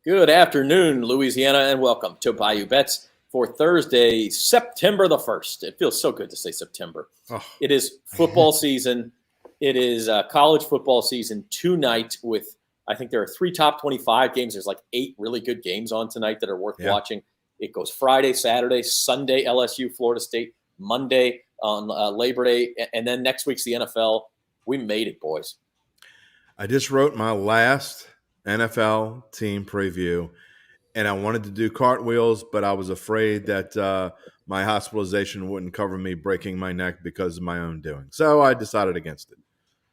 Good afternoon, Louisiana, and welcome to Bayou Bets for Thursday, September the 1st. It feels so good to say September. Oh. It is football season. It is college football season tonight with, I think there are 3 top 25 games. There's like 8 really good games on tonight that are worth watching. It goes Friday, Saturday, Sunday, LSU, Florida State, Monday on Labor Day, and then next week's the NFL. We made it, boys. I just wrote my last NFL team preview, and I wanted to do cartwheels, but I was afraid that my hospitalization wouldn't cover me breaking my neck because of my own doing. So I decided against it.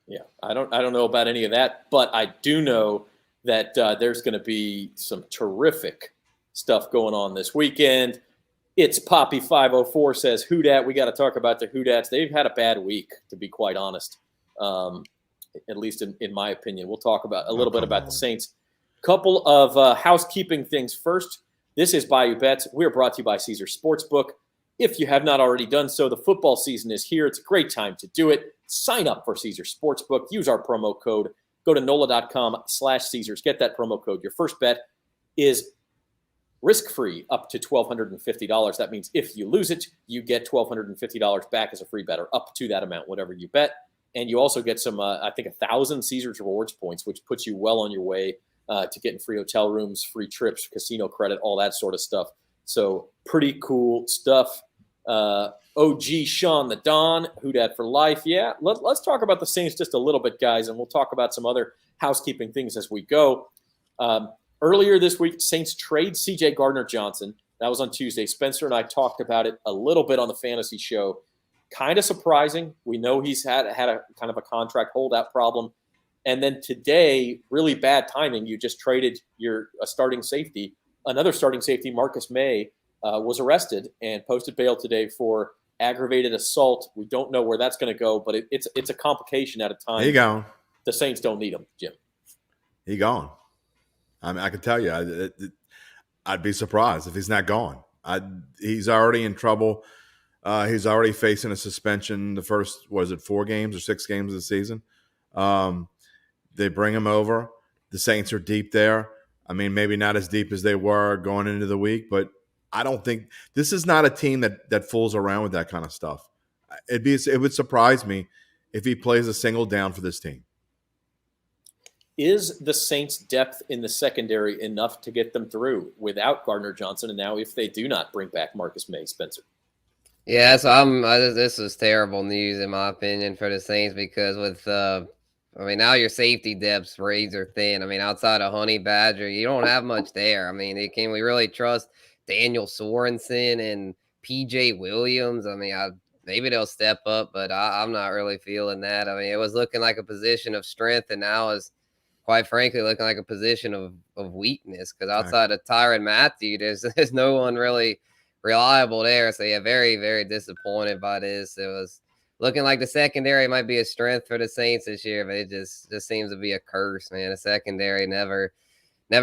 Yeah, I don't know about any of that, but I do know that there's going to be some terrific stuff going on this weekend. It's Poppy 504 says, "Who dat?" We got to talk about the Who Dats. They've had a bad week, to be quite honest. At least in my opinion. We'll talk about a little bit about the Saints. Couple of housekeeping things first. This is Bayou Bets. We're brought to you by Caesars Sportsbook. If you have not already done so, the football season is here. It's a great time to do it. Sign up for Caesars Sportsbook. Use our promo code. Go to NOLA.com/Caesars. Get that promo code. Your first bet is risk-free up to $1,250. That means if you lose it, you get $1,250 back as a free bet, or up to that amount, whatever you bet. And you also get some, I think, 1,000 Caesars Rewards points, which puts you well on your way to getting free hotel rooms, free trips, casino credit, all that sort of stuff. So pretty cool stuff. OG Sean the Don, Who Dat for life. Yeah, let's talk about the Saints just a little bit, guys, and we'll talk about some other housekeeping things as we go. Earlier this week, Saints trade CJ Gardner-Johnson. That was on Tuesday. Spencer and I talked about it a little bit on the fantasy show. Kind of surprising. We know he's had a kind of a contract holdout problem. And then today, really bad timing. You just traded your starting safety. Another starting safety, Marcus Maye, was arrested and posted bail today for aggravated assault. We don't know where that's going to go, but it's a complication at a time. He gone. The Saints don't need him, Jim. He gone. I mean, I can tell you, I'd be surprised if he's not gone. He's already in trouble. He's already facing a suspension the first, 4 games or 6 games of the season. They bring him over. The Saints are deep there. I mean, maybe not as deep as they were going into the week, but I don't think – this is not a team that fools around with that kind of stuff. It would surprise me if he plays a single down for this team. Is the Saints' depth in the secondary enough to get them through without Gardner-Johnson? And now if they do not bring back Marcus Maye, Spencer? Yeah, so this is terrible news in my opinion for the Saints because with now your safety depth's razor thin. I mean, outside of Honey Badger, you don't have much there. I mean, can we really trust Daniel Sorensen and PJ Williams? I mean, maybe they'll step up, but I'm not really feeling that. I mean, it was looking like a position of strength, and now is quite frankly looking like a position of weakness because outside of Tyrann Mathieu, there's no one really reliable there. So yeah, very, very disappointed by this. It was looking like the secondary might be a strength for the Saints this year, but it just seems to be a curse, man. The secondary never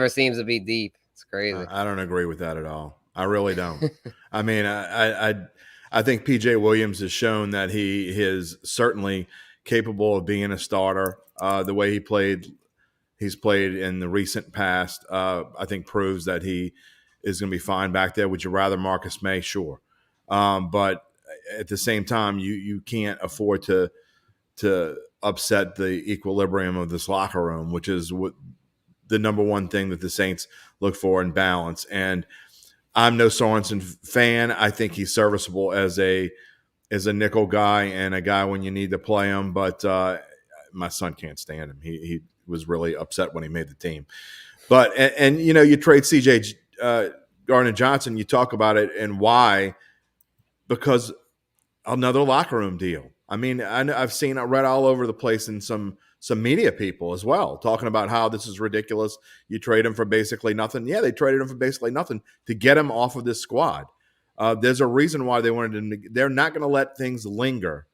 seems to be deep. It's crazy. I don't agree with that at all. I really don't. I mean, I think PJ Williams has shown that he is certainly capable of being a starter. The way he's played in the recent past, I think proves that he is going to be fine back there. Would you rather Marcus Maye? Sure. But at the same time, you can't afford to upset the equilibrium of this locker room, which is what the number one thing that the Saints look for in balance. And I'm no Sorensen fan. I think he's serviceable as a nickel guy and a guy when you need to play him. But my son can't stand him. He was really upset when he made the team. But and you trade CJ Gardner-Johnson, you talk about it and why, because another locker room deal. I mean, I read all over the place in some media people as well, talking about how this is ridiculous. You trade him for basically nothing. Yeah, they traded him for basically nothing to get him off of this squad. There's a reason why they wanted him to. They're not going to let things linger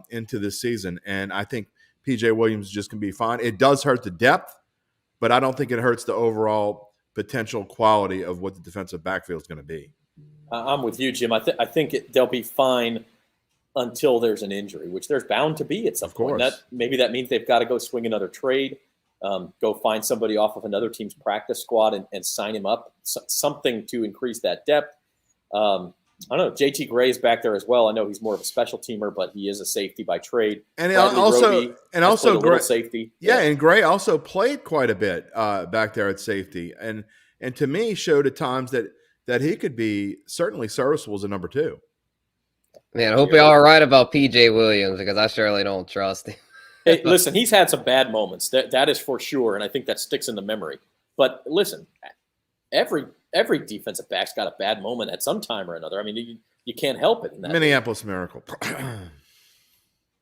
into this season. And I think PJ Williams just can be fine. It does hurt the depth, but I don't think it hurts the overall potential quality of what the defensive backfield is going to be. I'm with you, Jim. I think they'll be fine until there's an injury, which there's bound to be at some point. Maybe that means they've got to go swing another trade. Go find somebody off of another team's practice squad and sign him up. Something to increase that depth. I don't know. JT Gray is back there as well. I know he's more of a special teamer, but he is a safety by trade. And Bradley also, Roby Gray, safety. Yeah, and Gray also played quite a bit back there at safety, and to me showed at times that he could be certainly serviceable as a number 2. Man, I hope y'all are right about PJ Williams, because I surely don't trust him. Hey, listen, he's had some bad moments. That is for sure, and I think that sticks in the memory. But listen, every defensive back's got a bad moment at some time or another. I mean, you can't help it. In that Minneapolis Miracle.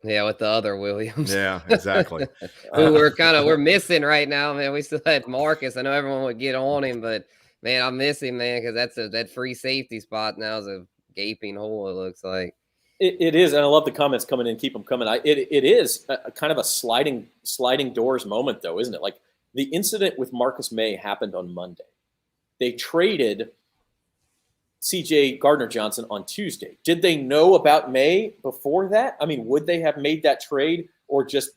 Yeah, with the other Williams. Yeah, exactly. Who we're missing right now, man. We still had Marcus. I know everyone would get on him, but man, I miss him, man, because that free safety spot now is a gaping hole, it looks like. It is, and I love the comments coming in. Keep them coming. It is a kind of a sliding doors moment, though, isn't it? Like the incident with Marcus Maye happened on Monday. They traded CJ Gardner-Johnson on Tuesday. Did they know about Maye before that? I mean, would they have made that trade or just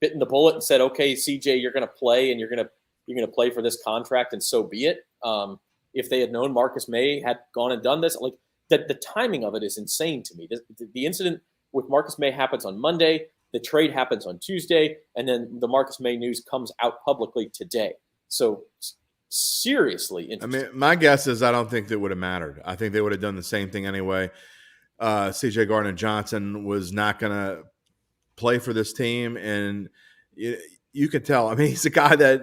bitten the bullet and said, "Okay, CJ, you're going to play and you're going to play for this contract, and so be it"? If they had known Marcus Maye had gone and done this, like the timing of it is insane to me. The incident with Marcus Maye happens on Monday. The trade happens on Tuesday, and then the Marcus Maye news comes out publicly today. So seriously interesting. I mean, my guess is I don't think that would have mattered. I think they would have done the same thing anyway. CJ Gardner-Johnson was not going to play for this team, and you could tell. I mean, he's a guy that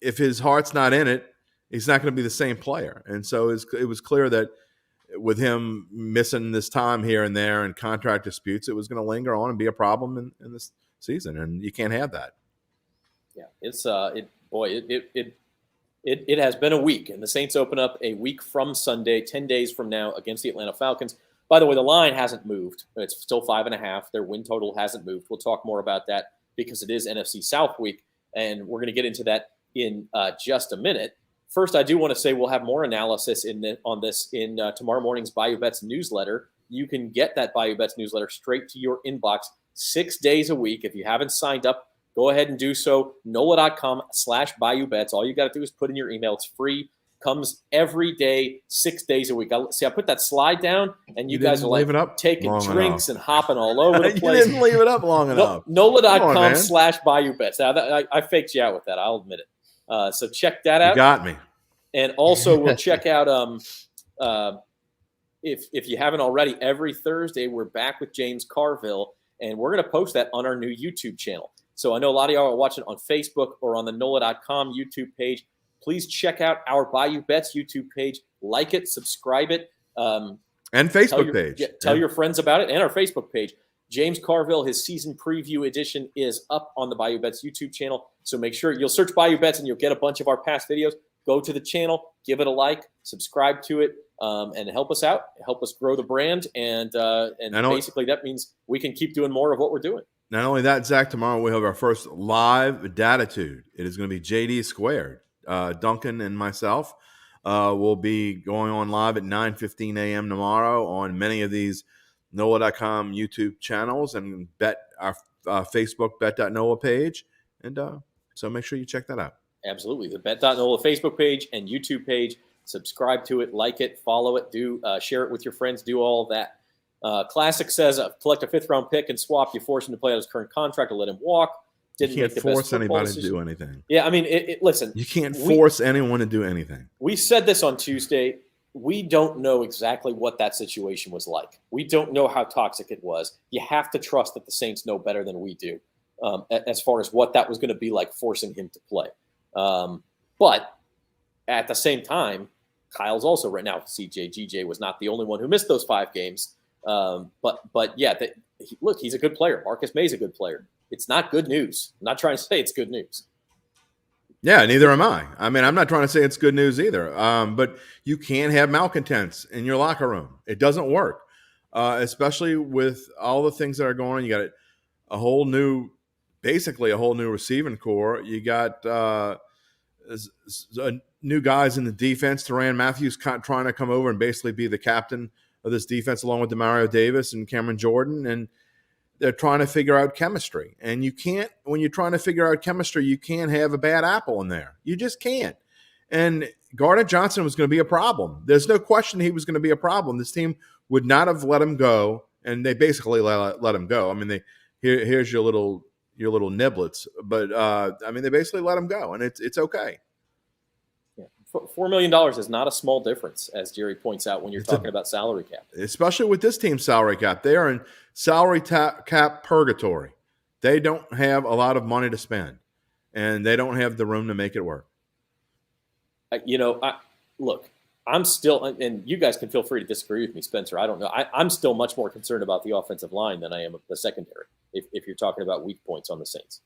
if his heart's not in it, he's not going to be the same player. And so it was clear that with him missing this time here and there and contract disputes, it was going to linger on and be a problem in this season, and you can't have that. Yeah, it has been a week, and the Saints open up a week from Sunday, 10 days from now, against the Atlanta Falcons. By the way, the line hasn't moved. It's still 5.5. Their win total hasn't moved. We'll talk more about that because it is NFC South week, and we're going to get into that in just a minute. First, I do want to say we'll have more analysis on this in tomorrow morning's Bayou Bets newsletter. You can get that Bayou Bets newsletter straight to your inbox 6 days a week. If you haven't signed up, go ahead and do so. NOLA.com/Bayou Bets. All you got to do is put in your email. It's free. Comes every day, 6 days a week. I put that slide down, and you guys are like taking drinks and hopping all over the place. You didn't leave it up long enough. NOLA.com/Bayou Bets. Now, I faked you out with that. I'll admit it. So check that out. You got me. And also we'll check out if you haven't already, every Thursday we're back with James Carville, and we're going to post that on our new YouTube channel. So I know a lot of y'all are watching on Facebook or on the NOLA.com YouTube page. Please check out our Bayou Bets YouTube page. Like it, subscribe it. And Facebook page. Tell your friends about it, and our Facebook page. James Carville, his season preview edition is up on the Bayou Bets YouTube channel. So make sure you'll search Bayou Bets and you'll get a bunch of our past videos. Go to the channel, give it a like, subscribe to it, and help us out. Help us grow the brand. And basically that means we can keep doing more of what we're doing. Not only that, Zach, tomorrow we have our first live Datitude. It is going to be JD Squared. Duncan and myself will be going on live at 9:15 a.m. tomorrow on many of these NOLA.com YouTube channels and our Facebook Bet.NOLA page. And so make sure you check that out. Absolutely. The Bet.NOLA Facebook page and YouTube page. Subscribe to it, like it, follow it, share it with your friends, do all of that. Classic says, collect a 5th-round pick and swap. You force him to play out his current contract or let him walk. You can't force anybody to do anything. Yeah, I mean, listen. You can't force anyone to do anything. We said this on Tuesday. We don't know exactly what that situation was like. We don't know how toxic it was. You have to trust that the Saints know better than we do as far as what that was going to be like, forcing him to play. But at the same time, Kyle's also right now. GJ was not the only one who missed those 5 games. But yeah, look, he's a good player. Marcus Maye's a good player. It's not good news. I'm not trying to say it's good news. Yeah, neither am I. I mean, I'm not trying to say it's good news either. But you can't have malcontents in your locker room. It doesn't work, especially with all the things that are going on. You got basically a whole new receiving core. You got new guys in the defense. Teran Matthews trying to come over and basically be the captain of this defense along with Demario Davis and Cameron Jordan. And they're trying to figure out chemistry. And when you're trying to figure out chemistry, you can't have a bad apple in there. You just can't. And Gardner-Johnson was going to be a problem. There's no question he was going to be a problem. This team would not have let him go, and they basically let him go. I mean, here's your little niblets, but they basically let him go, and it's okay. Yeah. $4 million is not a small difference, as Jerry points out, when you're talking about salary cap. Especially with this team's salary cap. They are in salary cap purgatory. They don't have a lot of money to spend, and they don't have the room to make it work. Look, I'm still, and you guys can feel free to disagree with me, Spencer. I don't know. I'm still much more concerned about the offensive line than I am of the secondary, if you're talking about weak points on the Saints.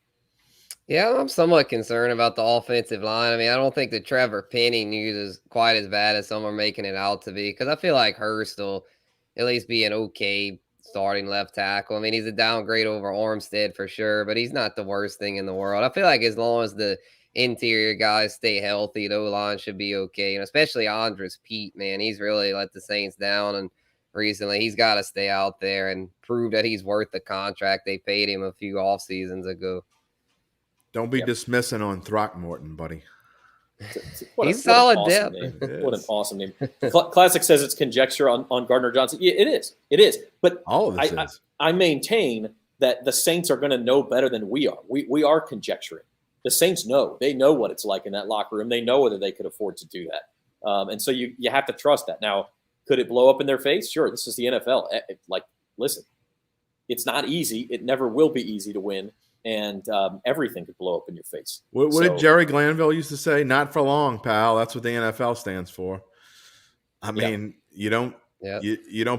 Yeah, I'm somewhat concerned about the offensive line. I mean, I don't think the Trevor Penny news is quite as bad as some are making it out to be, because I feel like Hurst will at least be an okay starting left tackle. I mean, he's a downgrade over Armstead for sure, but he's not the worst thing in the world. I feel like as long as the interior guys stay healthy, the O-line should be okay. And especially Andres Pete, man, he's really let the Saints down. And recently he's got to stay out there and prove that he's worth the contract they paid him a few off seasons ago. Don't be dismissing on Throckmorton, buddy. He's solid awesome depth. What an awesome name. Classic says it's conjecture on Gardner-Johnson. Yeah, it is. It is. But all of this is. I maintain that the Saints are going to know better than we are. We are conjecturing. The Saints know. They know what it's like in that locker room. They know whether they could afford to do that. And so you have to trust that. Now, could it blow up in their face? Sure, this is the NFL. Listen, it's not easy. It never will be easy to win. And everything could blow up in your face. What did Jerry Glanville used to say? Not for long, pal. That's what the NFL stands for. I mean, you don't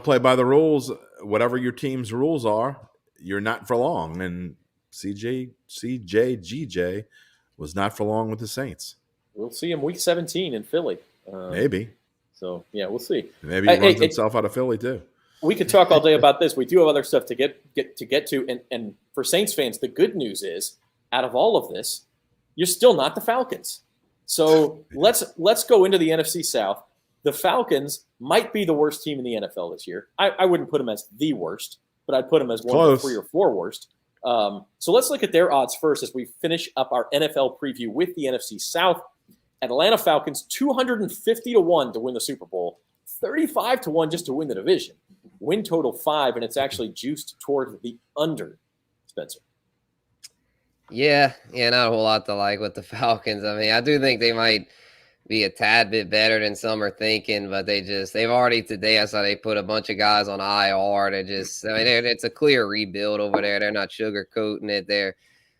play by the rules. Whatever your team's rules are, you're not for long. And CJ was not for long with the Saints. We'll see him week 17 in Philly. Maybe. So, yeah, we'll see. Maybe he runs himself out of Philly, too. We could talk all day about this. We do have other stuff to get to. And for Saints fans, the good news is, out of all of this, you're still not the Falcons. So let's go into the NFC South. The Falcons might be the worst team in the NFL this year. I wouldn't put them as the worst, but I'd put them as one of the 3 or 4 worst. So let's look at their odds first as we finish up our NFL preview with the NFC South. Atlanta Falcons, 250-1 to win the Super Bowl, 35-1 just to win the division. Win total 5, and it's actually juiced toward the under, Spencer. Yeah, not a whole lot to like with the Falcons. I mean, I do think they might be a tad bit better than some are thinking, but they've already today, I saw they put a bunch of guys on IR. It's a clear rebuild over there. They're not sugarcoating it.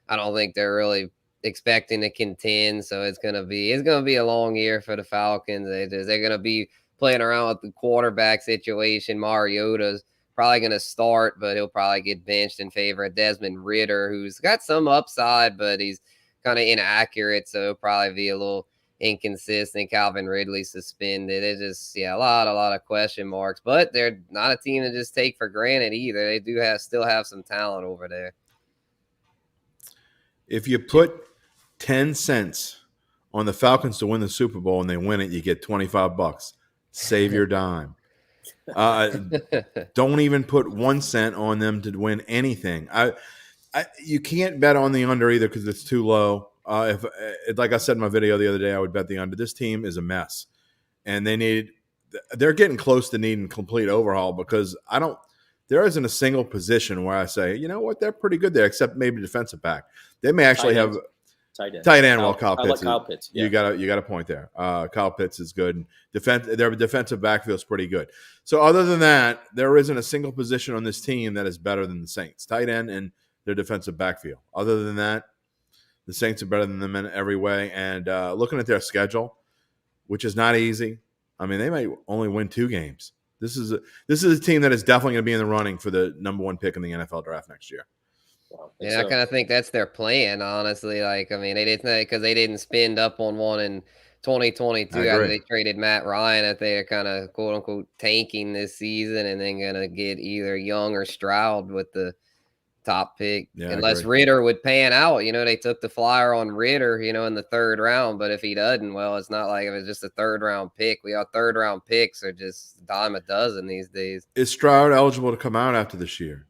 I don't think they're really expecting to contend. So it's gonna be a long year for the Falcons. They're gonna be playing around with the quarterback situation. Mariota's probably going to start, but he'll probably get benched in favor of Desmond Ridder, who's got some upside, but he's kind of inaccurate, so he'll probably be a little inconsistent. Calvin Ridley suspended. It's just, a lot of question marks, but they're not a team to just take for granted either. They do still have some talent over there. If you put 10 cents on the Falcons to win the Super Bowl and they win it, you get $25. Save your dime. Don't even put 1 cent on them to win anything. You can't bet on the under either because it's too low. If like I said in my video the other day, I would bet the under. This team is a mess, and they're getting close to needing complete overhaul because there isn't a single position where I say, you know what, they're pretty good there, except maybe defensive back. They may actually have. Tight end. Well, Kyle Pitts. Kyle Pitts. Yeah. You got a point there. Kyle Pitts is good. Their defensive backfield is pretty good. So other than that, there isn't a single position on this team that is better than the Saints. Tight end and their defensive backfield. Other than that, the Saints are better than them in every way. And looking at their schedule, which is not easy. I mean, they might only win 2 games. This is a team that is definitely going to be in the running for the number 1 pick in the NFL draft next year. I kind of think that's their plan, honestly. They didn't spend up on one in 2022 after they traded Matt Ryan. That they're kind of quote unquote tanking this season and then gonna get either Young or Stroud with the top pick, unless Ridder would pan out. They took the flyer on Ridder, in the 3rd round. But if he doesn't, well, it's not like if it's just a 3rd round pick. We have 3rd round picks are just a dime a dozen these days. Is Stroud eligible to come out after this year?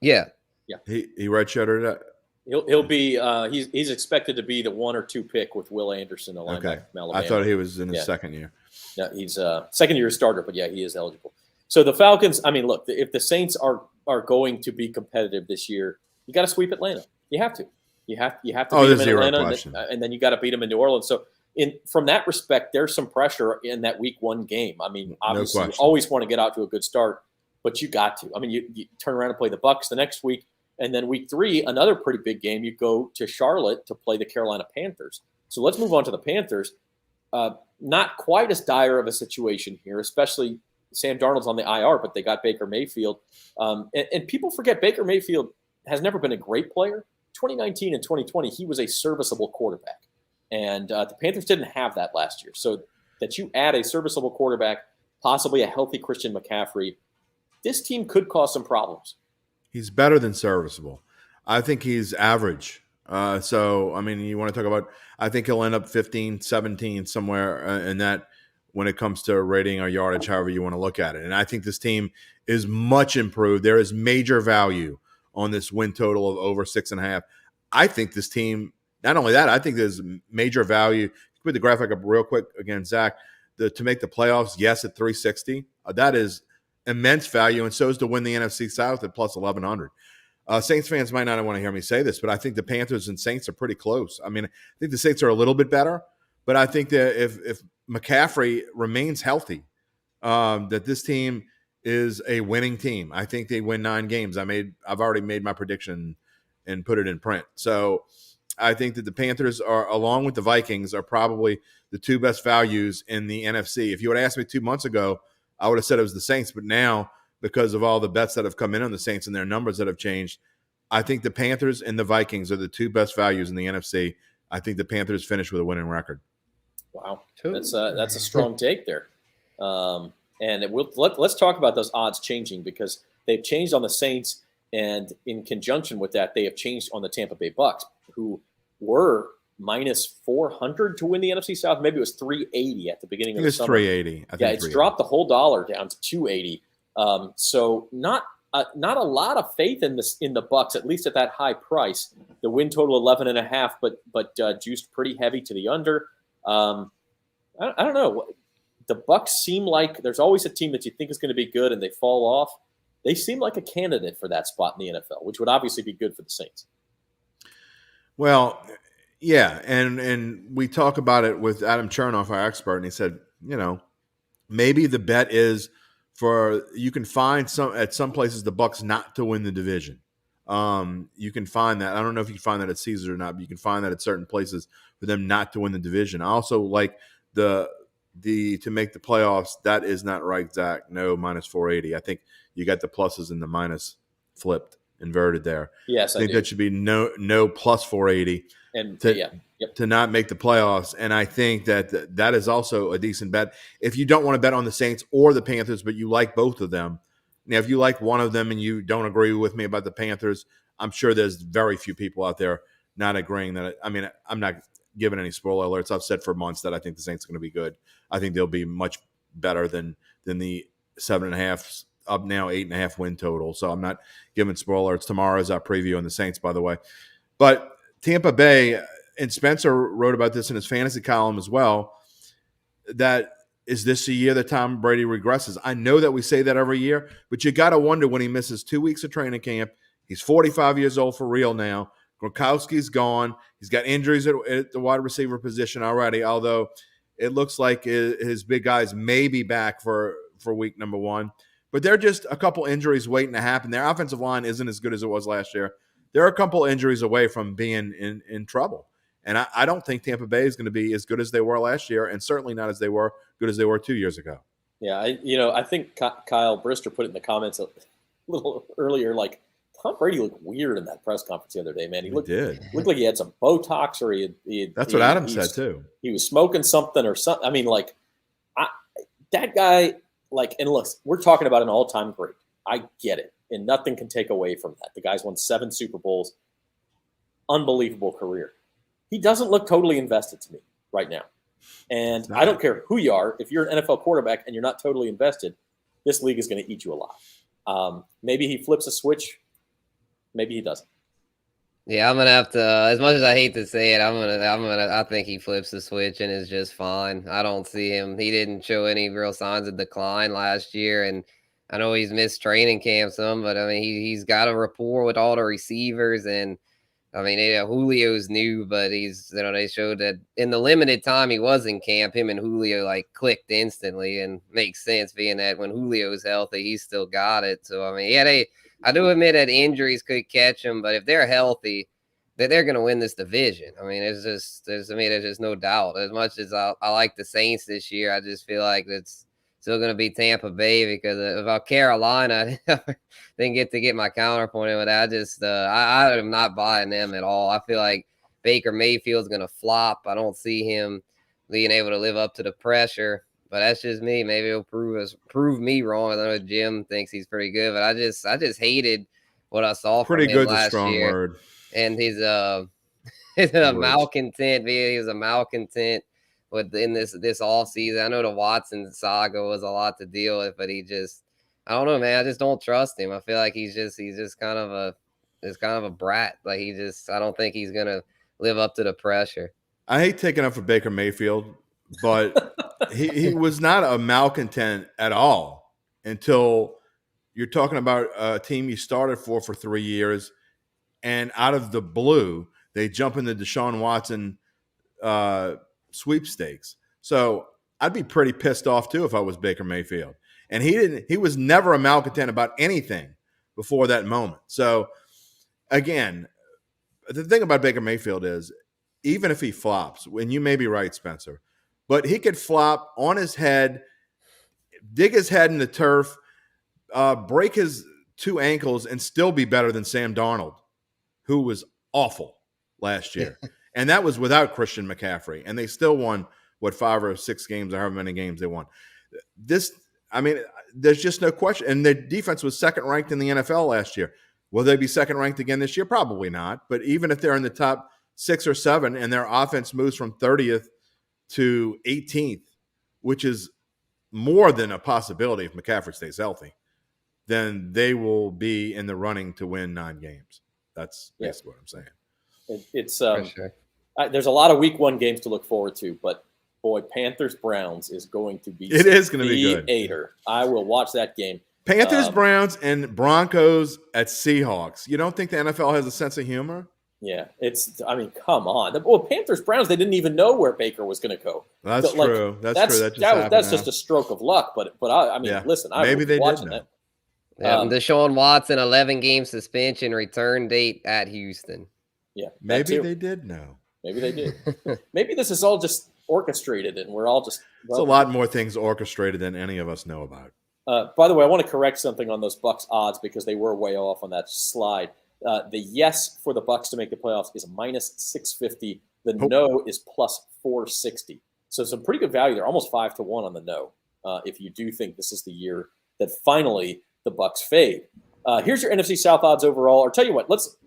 Yeah. Yeah. He redshirted it. He'll be he's expected to be the 1 or 2 pick with Will Anderson, the linebacker from Alabama. I thought he was in his second year. No, he's second year starter, but yeah, he is eligible. So the Falcons, I mean, look, if the Saints are going to be competitive this year, you got to sweep Atlanta. You have to. You have to beat them in Atlanta, and then you got to beat them in New Orleans. So from that respect, there's some pressure in that Week 1 game. I mean, obviously, you always want to get out to a good start, but you got to. I mean, you turn around and play the Bucs the next week, and then Week 3, another pretty big game. You go to Charlotte to play the Carolina Panthers. So let's move on to the Panthers. Not quite as dire of a situation here, especially Sam Darnold's on the IR, but they got Baker Mayfield. And people forget Baker Mayfield has never been a great player. 2019 and 2020, he was a serviceable quarterback. And the Panthers didn't have that last year. So that you add a serviceable quarterback, possibly a healthy Christian McCaffrey, this team could cause some problems. He's better than serviceable. I think he's average. So, I mean, you want to talk about, I think he'll end up 15, 17, somewhere in that when it comes to rating or yardage, however you want to look at it. And I think this team is much improved. There is major value on this win total of over 6.5. I think this team, not only that, I think there's major value. Put the graphic up real quick again, Zach. To make the playoffs, yes, at 360. That is immense value, and so is to win the NFC South at plus 1,100. Saints fans might not want to hear me say this, but I think the Panthers and Saints are pretty close. I mean, I think the Saints are a little bit better, but I think that if McCaffrey remains healthy, that this team is a winning team. I think they win 9 games. I've already made my prediction and put it in print. So I think that the Panthers are, along with the Vikings, are probably the 2 best values in the NFC. If you would ask me 2 months ago, I would have said it was the Saints, but now, because of all the bets that have come in on the Saints and their numbers that have changed, I think the Panthers and the Vikings are the 2 best values in the NFC. I think the Panthers finish with a winning record. Wow, that's a strong take there. And let's talk about those odds changing, because they've changed on the Saints, and in conjunction with that, they have changed on the Tampa Bay Bucs, who were minus 400 to win the NFC South. Maybe it was 380 at the beginning of the summer. 380. Yeah, it's dropped the whole dollar down to 280. So not a lot of faith in the Bucs, at least at that high price. The win total 11.5, but juiced pretty heavy to the under. I don't know. The Bucs seem like there's always a team that you think is going to be good and they fall off. They seem like a candidate for that spot in the NFL, which would obviously be good for the Saints. Well, yeah, and we talk about it with Adam Chernoff, our expert, and he said, maybe the bet is you can find at some places the Bucs not to win the division. You can find that. I don't know if you can find that at Caesars or not, but you can find that at certain places for them not to win the division. I also like the to make the playoffs. That is not right, Zach. No, minus 480. I think you got the pluses and the minus flipped, inverted there. Yes, I think that should be no plus 480 and to not make the playoffs. And I think that is also a decent bet. If you don't want to bet on the Saints or the Panthers, but you like both of them. Now, if you like one of them and you don't agree with me about the Panthers, I'm sure there's very few people out there not agreeing that. I mean, I'm not giving any spoiler alerts. I've said for months that I think the Saints are going to be good. I think they'll be much better than the 7.5, up now 8.5 win total. So I'm not giving spoiler alerts. Tomorrow is our preview on the Saints, by the way. But Tampa Bay, and Spencer wrote about this in his fantasy column as well, that is this a year that Tom Brady regresses? I know that we say that every year, but you got to wonder when he misses 2 weeks of training camp. He's 45 years old for real now. Gronkowski's gone. He's got injuries at the wide receiver position already, although it looks like his big guys may be back for week number 1. But they're just a couple injuries waiting to happen. Their offensive line isn't as good as it was last year. They're a couple injuries away from being in trouble. And I don't think Tampa Bay is going to be as good as they were last year, and certainly not as good as they were 2 years ago. Yeah, I think Kyle Brister put it in the comments a little earlier, like, Tom Brady looked weird in that press conference the other day, man. He looked like he had some Botox, or That's what Adam said too. He was smoking something or something. I mean, like, that guy, like, and look, we're talking about an all-time great. I get it, and nothing can take away from that. The guy's won 7 Super Bowls, unbelievable career. He doesn't look totally invested to me right now, and I don't care who you are. If you're an NFL quarterback and you're not totally invested, this league is going to eat you alive. Maybe he flips a switch Maybe he doesn't. Yeah, I'm gonna have to. As much as I hate to say it, I think he flips the switch and is just fine. I don't see him. He didn't show any real signs of decline last year, and I know he's missed training camp some, but I mean, he's got a rapport with all the receivers, and I mean, Julio's new, but they showed that in the limited time he was in camp, him and Julio like clicked instantly, and makes sense being that when Julio's healthy, he's still got it. So I mean, yeah, I do admit that injuries could catch them, but if they're healthy, they're going to win this division. I mean, there's just no doubt. As much as I like the Saints this year, I just feel like it's still going to be Tampa Bay, because about Carolina, I didn't get my counterpoint in with that. I am not buying them at all. I feel like Baker Mayfield's going to flop. I don't see him being able to live up to the pressure. But that's just me. Maybe it'll prove me wrong. I know Jim thinks he's pretty good, but I just hated what I saw from him last year. Word. And he's a malcontent. He was a malcontent in this off season. I know the Watson saga was a lot to deal with, but I don't know, man. I just don't trust him. I feel like he's just kind of a brat. Like I don't think he's gonna live up to the pressure. I hate taking up for Baker Mayfield, but he was not a malcontent at all until you're talking about a team you started for 3 years, and out of the blue, they jump into Deshaun Watson sweepstakes. So I'd be pretty pissed off too if I was Baker Mayfield. And he was never a malcontent about anything before that moment. So again, the thing about Baker Mayfield is, even if he flops, and you may be right, Spencer, but he could flop on his head, dig his head in the turf, break his 2 ankles, and still be better than Sam Darnold, who was awful last year. And that was without Christian McCaffrey. And they still won, 5 or 6 games, or however many games they won. There's just no question. And their defense was second ranked in the NFL last year. Will they be second ranked again this year? Probably not. But even if they're in the top 6 or 7 and their offense moves from 30th to 18th, which is more than a possibility if McCaffrey stays healthy, then they will be in the running to win 9 games. That's basically what I'm saying. It's sure. There's a lot of week 1 games to look forward to, but boy, Panthers-Browns is going to be good. Theater. I will watch that game. Panthers-Browns and Broncos at Seahawks. You don't think the NFL has a sense of humor? Yeah, come on. The Panthers-Browns, they didn't even know where Baker was going to go. That's true. That's just a stroke of luck. But listen, maybe they watching did know. that. Deshaun Watson, 11-game suspension, return date at Houston. Yeah, maybe they did know. Maybe they did. Maybe this is all just orchestrated, and we're all just. There's a lot more things orchestrated than any of us know about. By the way, I want to correct something on those Bucks odds because they were way off on that slide. The yes for the Bucks to make the playoffs is -650. The no is +460. So some pretty good value there, almost 5-1 on the no. If you do think this is the year that finally the Bucks fade. Here's your NFC South odds overall. Or tell you what, let's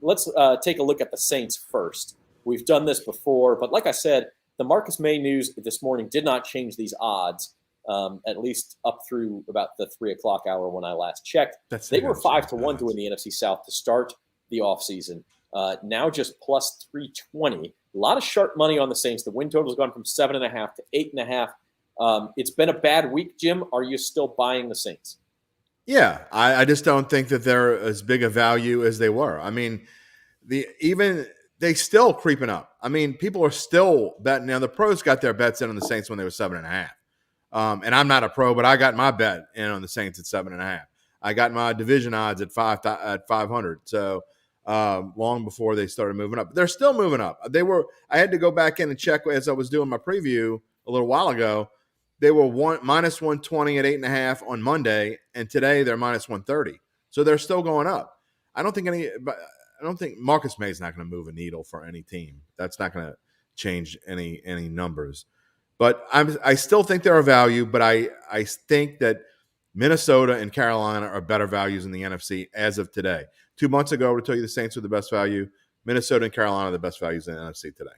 take a look at the Saints first. We've done this before, but like I said, the Marcus Maye news this morning did not change these odds, at least up through about the 3 o'clock hour when I last checked. They were 5-1 to win the NFC South to start the offseason. Now just +320. A lot of sharp money on the Saints. The win total has gone from 7.5 to 8.5. It's been a bad week, Jim. Are you still buying the Saints? Yeah, I just don't think that they're as big a value as they were. I mean, they still creeping up. I mean, people are still betting. Now, the pros got their bets in on the Saints when they were 7.5. And I'm not a pro, but I got my bet in on the Saints at 7.5. I got my division odds at 500. So long before they started moving up. They're still moving up. I had to go back in and check as I was doing my preview a little while ago. They were -120 at 8.5 on Monday, and today they're -130. So they're still going up. I don't think Marcus Maye is not going to move a needle for any team. That's not going to change any numbers. But I still think they're a value, but I think that Minnesota and Carolina are better values in the NFC as of today. 2 months ago, I would tell you the Saints were the best value. Minnesota and Carolina are the best values in the NFC today.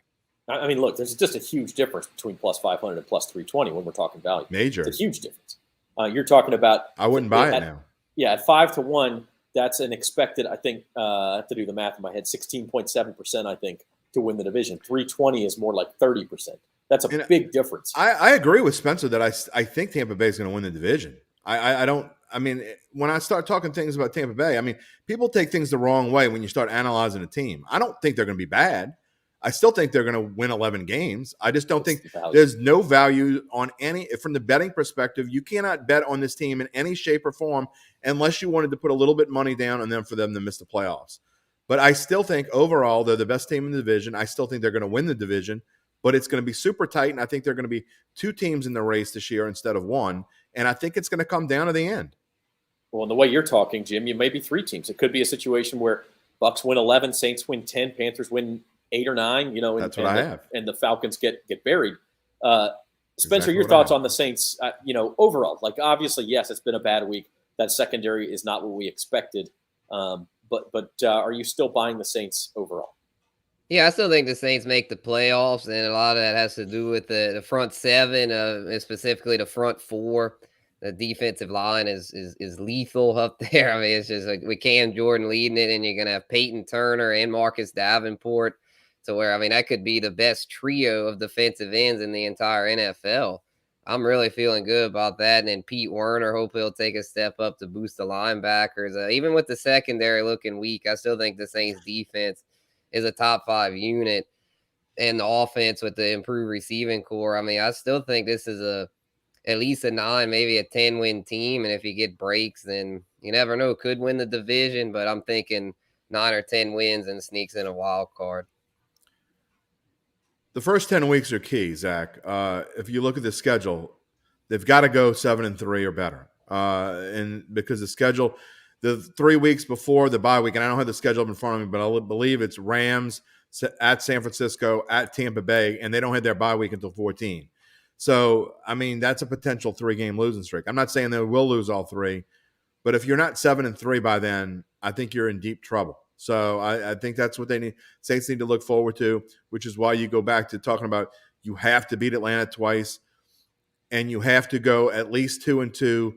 I mean, look, there's just a huge difference between +500 and +320 when we're talking value. Major. It's a huge difference. You're talking about. I wouldn't buy it now. Yeah, at 5-1, that's an expected, I think, I have to do the math in my head, 16.7%, I think, to win the division. 320 is more like 30%. That's a big difference. I agree with Spencer that I think Tampa Bay is going to win the division. I don't. I mean, when I start talking things about Tampa Bay, I mean, people take things the wrong way when you start analyzing a team. I don't think they're going to be bad. I still think they're going to win 11 games. I just don't think there's no value on any, from the betting perspective. You cannot bet on this team in any shape or form unless you wanted to put a little bit of money down on them for them to miss the playoffs. But I still think overall they're the best team in the division. I still think they're going to win the division, but it's going to be super tight. And I think they're going to be 2 teams in the race this year instead of 1. And I think it's going to come down to the end. Well, in the way you're talking, Jim, you may be 3 teams. It could be a situation where Bucks win 11, Saints win 10, Panthers win 8 or 9, That's what I have. And the Falcons get buried. Spencer, Exactly your thoughts on the Saints, overall? Like, obviously, yes, it's been a bad week. That secondary is not what we expected. But are you still buying the Saints overall? Yeah, I still think the Saints make the playoffs, and a lot of that has to do with the front 7, and specifically the front 4. The defensive line is lethal up there. I mean, it's just like with Cam Jordan leading it, and you're going to have Peyton Turner and Marcus Davenport, to where, I mean, that could be the best trio of defensive ends in the entire NFL. I'm really feeling good about that. And then Pete Werner, hope he'll take a step up to boost the linebackers. Even with the secondary looking weak, I still think the Saints defense is a top 5 unit. And the offense with the improved receiving core, I mean, I still think this is at least a 9, maybe a 10-win team. And if you get breaks, then you never know, could win the division. But I'm thinking 9 or 10 wins and sneaks in a wild card. The first 10 weeks are key, Zach. If you look at the schedule, they've got to go 7-3 or better. And because the schedule, the 3 weeks before the bye week, and I don't have the schedule up in front of me, but I believe it's Rams at San Francisco, at Tampa Bay, and they don't have their bye week until 14. So, I mean, that's a potential 3-game losing streak. I'm not saying they will lose all 3, but if you're not 7-3 by then, I think you're in deep trouble. So I think that's what Saints need to look forward to, which is why you go back to talking about you have to beat Atlanta twice, and you have to go at least 2-2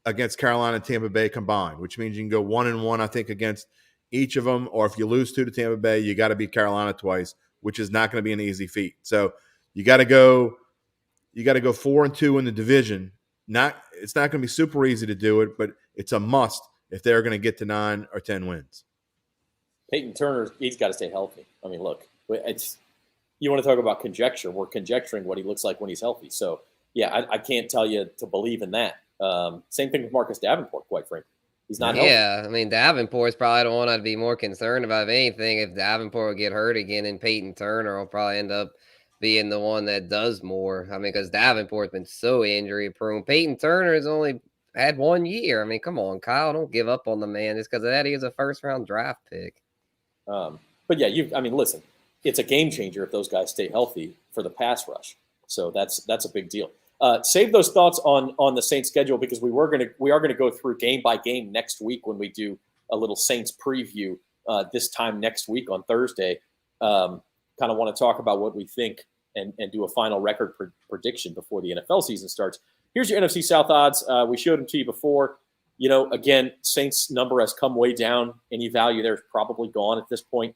against Carolina and Tampa Bay combined, which means you can go 1-1, I think, against each of them. Or if you lose 2 to Tampa Bay, you got to beat Carolina twice, which is not going to be an easy feat. So you got to go 4-2 in the division. It's not going to be super easy to do it, but it's a must if they're going to get to 9 or 10 wins. Peyton Turner, he's got to stay healthy. I mean, look, you want to talk about conjecture. We're conjecturing what he looks like when he's healthy. So, yeah, I can't tell you to believe in that. Same thing with Marcus Davenport, quite frankly. He's not healthy. Yeah, I mean, Davenport's probably the one I'd be more concerned about. If anything, if Davenport will get hurt again, and Peyton Turner will probably end up being the one that does more. I mean, because Davenport's been so injury-prone. Peyton Turner has only had 1 year. I mean, come on, Kyle, don't give up on the man. Just because of that, he is a first-round draft pick. But yeah, listen, it's a game changer if those guys stay healthy for the pass rush. So that's a big deal. Save those thoughts on the Saints schedule, because we are going to go through game by game next week when we do a little Saints preview this time next week on Thursday. Kind of want to talk about what we think and do a final record prediction before the NFL season starts. Here's your NFC South odds. We showed them to you before. Again, Saints number has come way down. Any value there is probably gone at this point.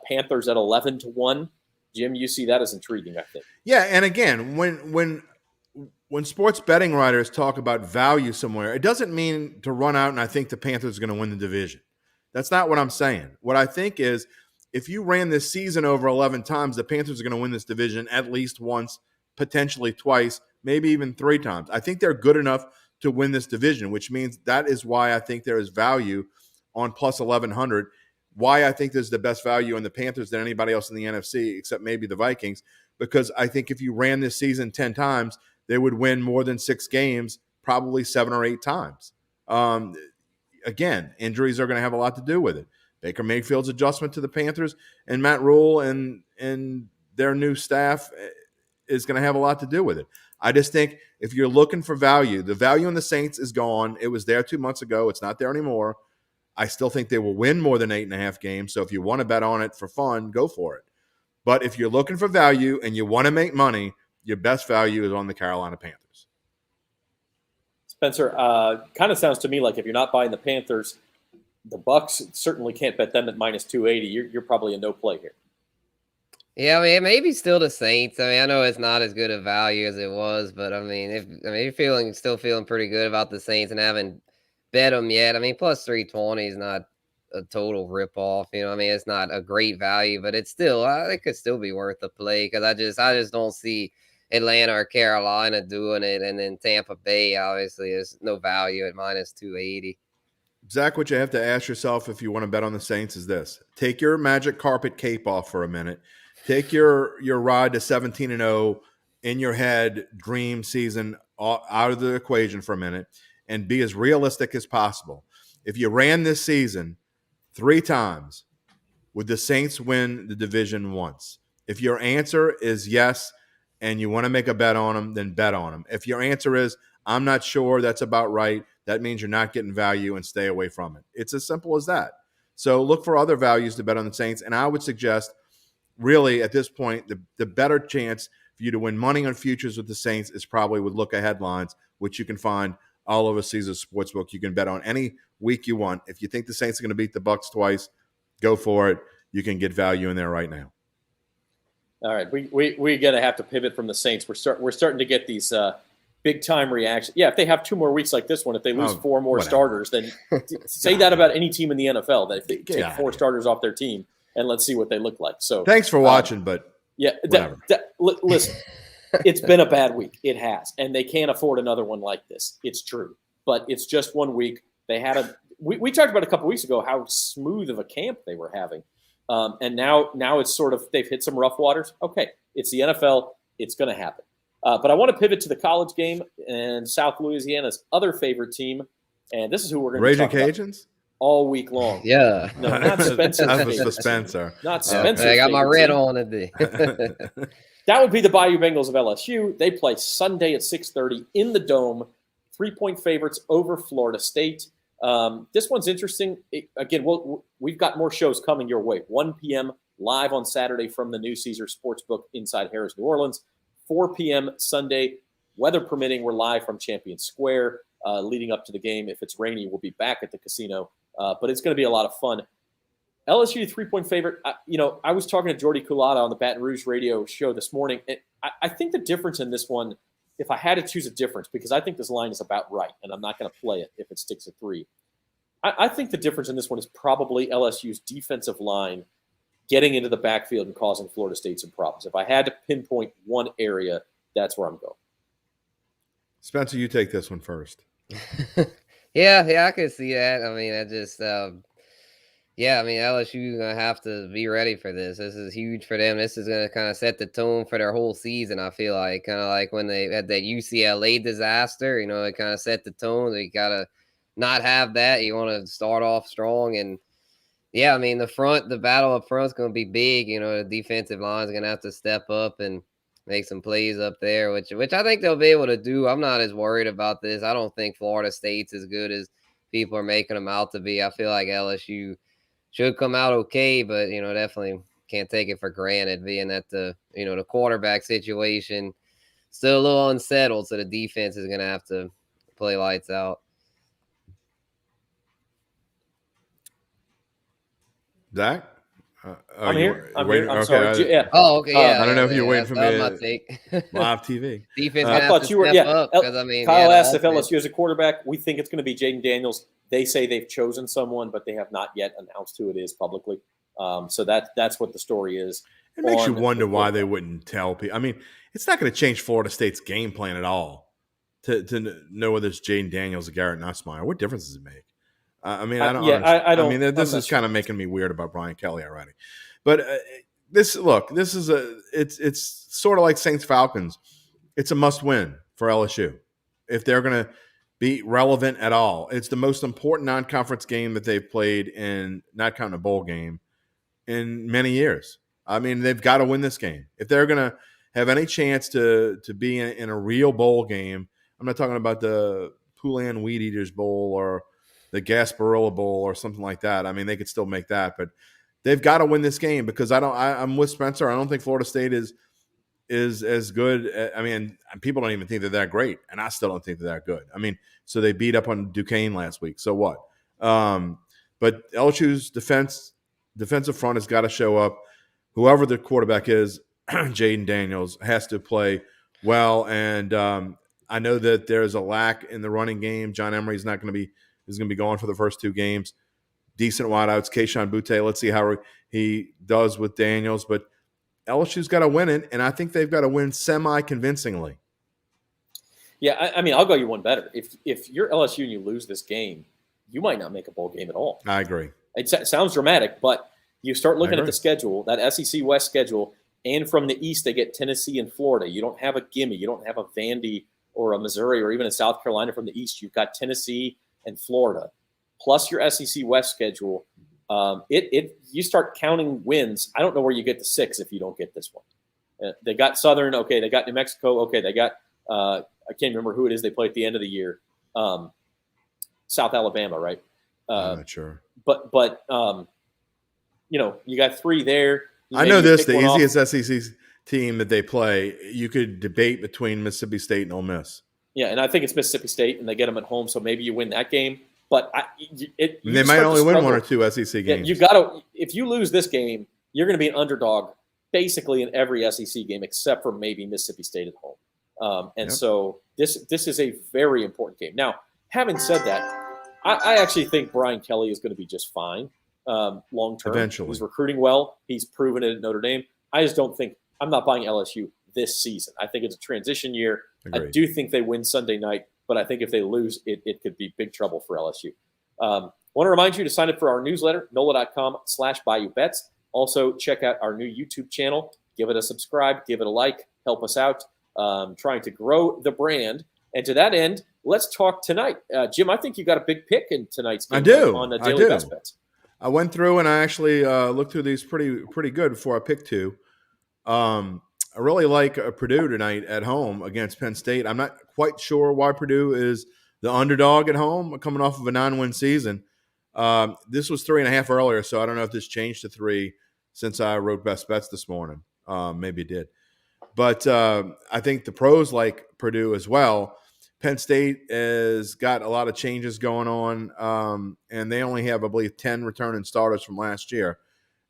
Panthers at 11-1. Jim, you see that as intriguing, I think. Yeah, and again, when sports betting writers talk about value somewhere, it doesn't mean to run out and I think the Panthers are going to win the division. That's not what I'm saying. What I think is if you ran this season over 11 times, the Panthers are going to win this division at least once, potentially twice, maybe even 3 times. I think they're good enough to win this division, which means that is why I think there is value on plus 1,100. Why I think there's the best value in the Panthers than anybody else in the NFC, except maybe the Vikings, because I think if you ran this season 10 times, they would win more than 6 games, probably 7 or 8 times. Again, injuries are going to have a lot to do with it. Baker Mayfield's adjustment to the Panthers and Matt Rule and their new staff is going to have a lot to do with it. I just think if you're looking for value, the value in the Saints is gone. It was there 2 months ago. It's not there anymore. I still think they will win more than 8.5 games. So if you want to bet on it for fun, go for it. But if you're looking for value and you want to make money, your best value is on the Carolina Panthers. Spencer, kind of sounds to me like if you're not buying the Panthers, the Bucks certainly can't bet them at minus 280. You're probably a no play here. Yeah, I mean, it may be still the Saints. I mean, I know it's not as good a value as it was, but I mean, if you're still feeling pretty good about the Saints and haven't bet them yet, I mean, plus 320 is not a total rip off. You know, I mean, it's not a great value, but it's still, it could still be worth a play because I just don't see Atlanta or Carolina doing it, and then Tampa Bay obviously is no value at minus 280. Zach, what you have to ask yourself if you want to bet on the Saints is this: take your magic carpet cape off for a minute. Take your ride to 17-0 in your head dream season out of the equation for a minute and be as realistic as possible. If you ran this season 3 times, would the Saints win the division once? If your answer is yes and you want to make a bet on them, then bet on them. If your answer is, I'm not sure, that's about right, that means you're not getting value and stay away from it. It's as simple as that. So look for other values to bet on the Saints, and I would suggest really, at this point, the better chance for you to win money on futures with the Saints is probably with look ahead lines, which you can find all over Caesars Sportsbook. You can bet on any week you want. If you think the Saints are going to beat the Bucks twice, go for it. You can get value in there right now. All right, we're going to have to pivot from the Saints. We're starting to get these big time reactions. Yeah, if they have 2 more weeks like this one, if they lose 4 more starters, then say that about any team in the NFL. That if they take 4 starters off their team. And let's see what they look like. So thanks for watching, but yeah, listen, it's been a bad week. It has, and they can't afford another one like this. It's true, but it's just 1 week. They had we talked about a couple weeks ago how smooth of a camp they were having, and now it's sort of they've hit some rough waters. Okay, it's the NFL. It's going to happen. But I want to pivot to the college game and South Louisiana's other favorite team, and this is who we're going to talk about. Raging Cajuns? All week long. Yeah. No, not Spencer. That's for Spencer. Not Spencer. I got my red on today. That would be the Bayou Bengals of LSU. They play Sunday at 6:30 in the Dome. 3-point favorites over Florida State. This one's interesting. Again, we've got more shows coming your way. 1 p.m. live on Saturday from the new Caesars Sportsbook inside Harrah's, New Orleans. 4 p.m. Sunday, weather permitting, we're live from Champion Square. Leading up to the game, if it's rainy, we'll be back at the casino. But it's going to be a lot of fun. LSU 3-point favorite. I was talking to Jordy Culotta on the Baton Rouge radio show this morning. I think the difference in this one, if I had to choose a difference, because I think this line is about right, and I'm not going to play it if it sticks at 3. I think the difference in this one is probably LSU's defensive line getting into the backfield and causing Florida State some problems. If I had to pinpoint one area, that's where I'm going. Spencer, you take this one first. Yeah, I can see that. I mean, LSU gonna have to be ready for this. This is huge for them. This is gonna kind of set the tone for their whole season. I feel like kind of like when they had that UCLA disaster. It kind of set the tone. They gotta not have that. You want to start off strong, and yeah, I mean the battle up front is gonna be big. The defensive line is gonna have to step up and make some plays up there, which I think they'll be able to do. I'm not as worried about this. I don't think Florida State's as good as people are making them out to be. I feel like LSU should come out okay, but definitely can't take it for granted, being that the quarterback situation still a little unsettled, so the defense is gonna have to play lights out. Zach? I'm here. I'm okay. sorry. Yeah. Oh, okay. Yeah. I don't know if you're waiting for me. My take. Live TV. Defense. I thought you were. Yeah. Up, Kyle asked if LSU has a quarterback. We think it's going to be Jaden Daniels. They say they've chosen someone, but they have not yet announced who it is publicly. So that's what the story is. It makes you wonder why they wouldn't tell people. I mean, it's not going to change Florida State's game plan at all to know whether it's Jaden Daniels or Garrett Nussmeier. What difference does it make? I don't. I don't. I mean, this is kind of making me weird about Brian Kelly already. But this is it's sort of like Saints Falcons. It's a must win for LSU if they're going to be relevant at all. It's the most important non-conference game that they've played in, not counting a bowl game, in many years. I mean, they've got to win this game if they're going to have any chance to be in a real bowl game. I'm not talking about the Poulan Weed Eaters Bowl or the Gasparilla Bowl or something like that. I mean, they could still make that, but they've got to win this game because I'm with Spencer. I don't think Florida State is as good. I mean, people don't even think they're that great, and I still don't think they're that good. I mean, so they beat up on Duquesne last week. So what? But LSU's defensive front has got to show up. Whoever the quarterback is, Jaden Daniels, has to play well. And I know that there's a lack in the running game. John Emery is going to be gone for the first 2 games. Decent wideouts, Keyshawn Butte. Let's see how he does with Daniels. But LSU's got to win it, and I think they've got to win semi-convincingly. Yeah, I mean, I'll go you one better. If you're LSU and you lose this game, you might not make a bowl game at all. I agree. It sounds dramatic, but you start looking at the schedule, that SEC West schedule, and from the East they get Tennessee and Florida. You don't have a gimme. You don't have a Vandy or a Missouri or even a South Carolina from the East. You've got Tennessee and Florida, plus your SEC West schedule. You start counting wins. I don't know where you get the 6 if you don't get this one. They got Southern. Okay, they got New Mexico. Okay, they got I can't remember who it is they play at the end of the year. South Alabama, right? I'm not sure. But you got 3 there. I know this, the easiest SEC team that they play, you could debate between Mississippi State and Ole Miss. Yeah, and I think it's Mississippi State, and they get them at home, so maybe you win that game. But they might only win 1 or 2 SEC games. Yeah, if you lose this game, you're going to be an underdog basically in every SEC game except for maybe Mississippi State at home. So this is a very important game. Now, having said that, I actually think Brian Kelly is going to be just fine long term. Eventually. He's recruiting well. He's proven it at Notre Dame. I just don't think – I'm not buying LSU this season. I think it's a transition year. Agreed. I do think they win Sunday night, but I think if they lose, it could be big trouble for LSU. Want to remind you to sign up for our newsletter, NOLA.com/Bayou Bets. Also, check out our new YouTube channel. Give it a subscribe. Give it a like. Help us out. Trying to grow the brand. And to that end, let's talk tonight. Jim, I think you got a big pick in tonight's game. I do. On the Daily Best Bets. I went through and I actually looked through these pretty good before I picked 2. I really like Purdue tonight at home against Penn State. I'm not quite sure why Purdue is the underdog at home, coming off of a 9-win season. This was 3.5 earlier, so I don't know if this changed to 3 since I wrote Best Bets this morning. Maybe it did. But I think the pros like Purdue as well. Penn State has got a lot of changes going on, and they only have, I believe, 10 returning starters from last year.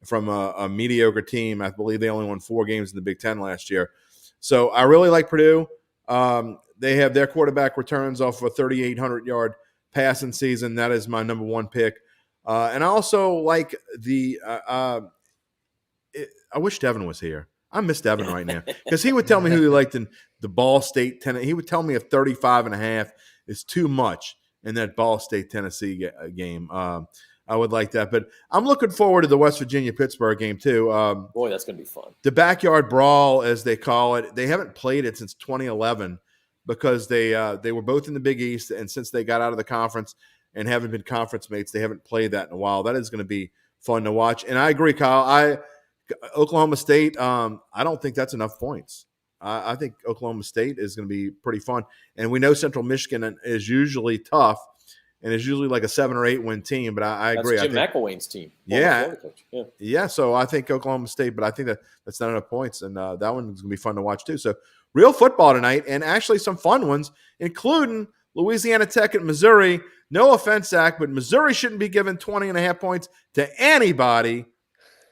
From a mediocre team, I believe they only won 4 games in the Big Ten last year. So I really like Purdue. They have their quarterback returns off of a 3,800-yard passing season. That is my number 1 pick. And I also like I wish Devin was here. I miss Devin right now because he would tell me who he liked in the Ball State Tennessee. He would tell me if 35.5 is too much in that Ball State Tennessee game. I would like that. But I'm looking forward to the West Virginia-Pittsburgh game too. Boy, that's going to be fun. The backyard brawl, as they call it. They haven't played it since 2011 because they were both in the Big East, and since they got out of the conference and haven't been conference mates, they haven't played that in a while. That is going to be fun to watch. And I agree, Kyle. Oklahoma State, I don't think that's enough points. I think Oklahoma State is going to be pretty fun. And we know Central Michigan is usually tough, and it's usually like a 7 or 8 win team. But I agree. That's Jim McElwain's team. Yeah. So I think Oklahoma State, but I think that's not enough points, and that one is going to be fun to watch too. So real football tonight, and actually some fun ones, including Louisiana Tech at Missouri. No offense, Zach, but Missouri shouldn't be given 20.5 points to anybody,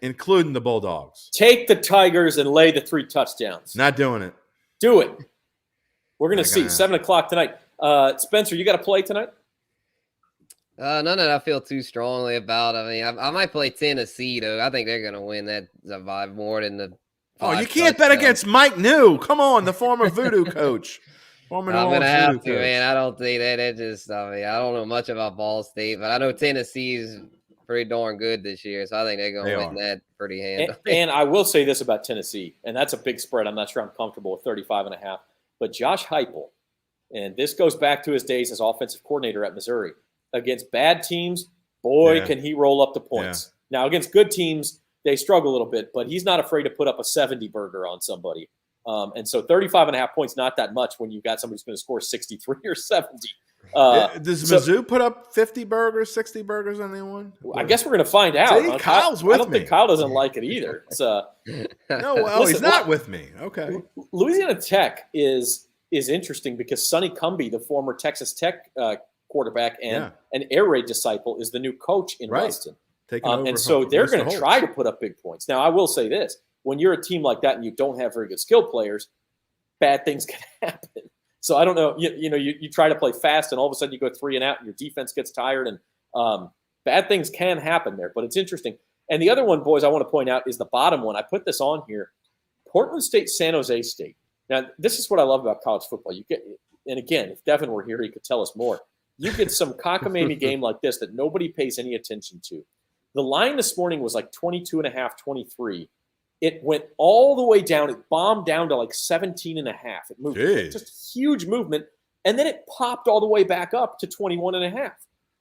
including the Bulldogs. Take the Tigers and lay the 3 touchdowns. Not doing it. Do it. We're going to see. 7 o'clock tonight. Spencer, you got to play tonight? None that I feel too strongly about. I mean, I might play Tennessee, though. I think they're going to win that by more than the – Oh, you can't bet against Mike New. Come on, the former voodoo coach. I'm going to have to, man. I don't think that just – I mean, I don't know much about Ball State, but I know Tennessee is pretty darn good this year, so I think they're going to win that pretty handily. And I will say this about Tennessee, and that's a big spread. I'm not sure I'm comfortable with 35.5. But Josh Heupel, and this goes back to his days as offensive coordinator at Missouri, against bad teams, can he roll up the points. Yeah. Now, against good teams, they struggle a little bit, but he's not afraid to put up a 70-burger on somebody. And so 35.5 points, not that much when you've got somebody who's going to score 63 or 70. Does Mizzou put up 50 burgers, 60 burgers on anyone? I guess we're going to find out. See, Kyle's with me. I don't think Kyle doesn't like it either. He's not with me. Okay. Louisiana Tech is interesting because Sonny Cumbie, the former Texas Tech quarterback and an air raid disciple, is the new coach in Weston. And so they're going to try to put up big points. Now, I will say this. When you're a team like that and you don't have very good skill players, bad things can happen. So I don't know. You try to play fast, and all of a sudden you go 3 and out, and your defense gets tired, and bad things can happen there. But it's interesting. And the other one, boys, I want to point out is the bottom one. I put this on here. Portland State, San Jose State. Now, this is what I love about college football. You get, and again, if Devin were here, he could tell us more. You get some cockamamie game like this that nobody pays any attention to. The line this morning was like 22.5, 23. It went all the way down. It bombed down to like 17.5. It moved. Just huge movement. And then it popped all the way back up to 21.5.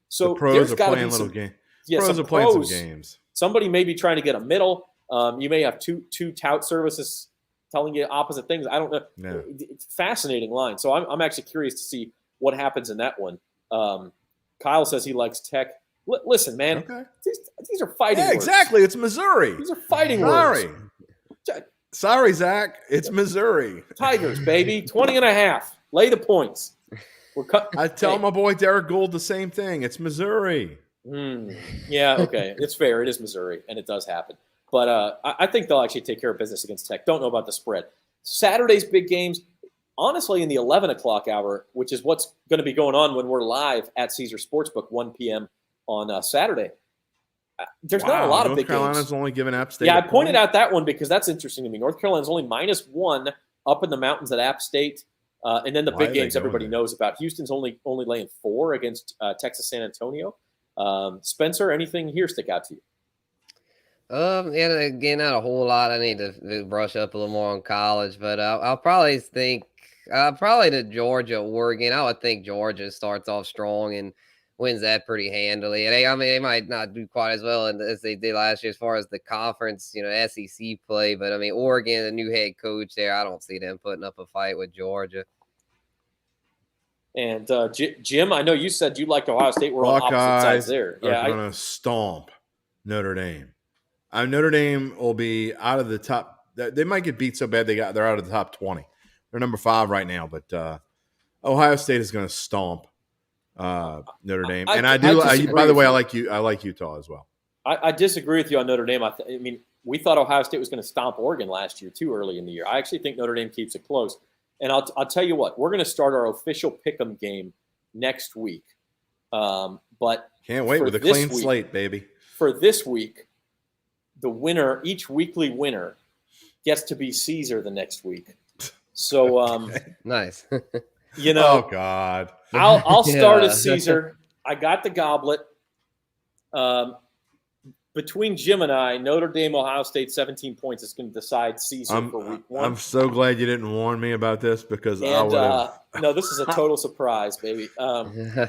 So the pros are playing little games. Yeah, pros are playing some games. Somebody may be trying to get a middle. You may have two tout services telling you opposite things. I don't know. No. It's a fascinating line. So I'm actually curious to see what happens in that one. Kyle says he likes Tech. Listen, man, these are fighting words. Exactly. It's Missouri. These are fighting words. Sorry, Zach. It's Missouri. Tigers, baby. 20.5. Lay the points. I tell my boy Derek Gould the same thing. It's Missouri. Yeah, okay. It's fair. It is Missouri, and it does happen. But I think they'll actually take care of business against Tech. Don't know about the spread. Saturday's big games, honestly, in the 11 o'clock hour, which is what's going to be going on when we're live at Caesar Sportsbook, 1 p.m. on Saturday. There's not a lot of big games. North Carolina's only given App State. Yeah, I pointed out that one because that's interesting to me. North Carolina's only -1 up in the mountains at App State. And then the big games everybody knows about. Houston's only laying 4 against Texas San Antonio. Spencer, anything here stick out to you? Yeah, again, not a whole lot. I need to brush up a little more on college, but I'll probably think the Georgia, Oregon. I would think Georgia starts off strong and wins that pretty handily. And they might not do quite as well as they did last year as far as the conference, SEC play. But I mean, Oregon, the new head coach there, I don't see them putting up a fight with Georgia. And Jim, I know you said you liked Ohio State. We're on opposite sides there. Yeah, I'm going to stomp Notre Dame. Notre Dame will be out of the top. They might get beat so bad they're out of the top 20. They're number 5 right now, but Ohio State is going to stomp Notre Dame. And by the way, I like Utah as well. I disagree with you on Notre Dame. I mean, we thought Ohio State was going to stomp Oregon last year too early in the year. I actually think Notre Dame keeps it close. And I'll tell you what, we're going to start our official pick'em game next week. But can't wait with a clean slate, baby. For this week, the winner, each weekly winner, gets to be Caesar the next week. So nice. Oh God, I'll start as Caesar. I got the goblet. Between Jim and I, Notre Dame, Ohio State, 17 points is going to decide Caesar for week 1. I'm so glad you didn't warn me about this because I would have. No, this is a total surprise, baby. Wow.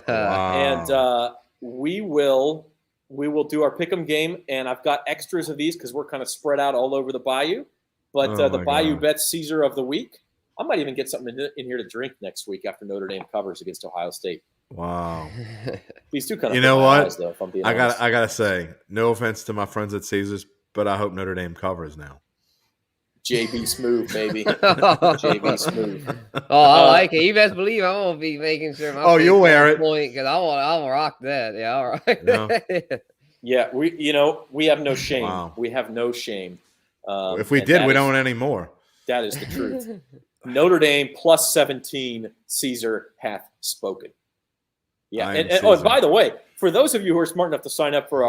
And we will do our pick'em game, and I've got extras of these because we're kind of spread out all over the Bayou. But the Bayou Bets Caesar of the week, I might even get something in here to drink next week after Notre Dame covers against Ohio State. Wow. These two kind of. You know what? Eyes, though, if I'm being honest. I gotta say, no offense to my friends at Caesars, but I hope Notre Dame covers now. JB Smooth, baby. JB Smooth. Oh, I like it. You best believe I won't be making sure. You'll wear it because I'll rock that. Yeah, all right. No. Yeah, we have no shame. Wow. We have no shame. If we did, we don't anymore. That is the truth. Notre Dame plus 17. Caesar hath spoken. Yeah, and by the way, for those of you who are smart enough to sign up for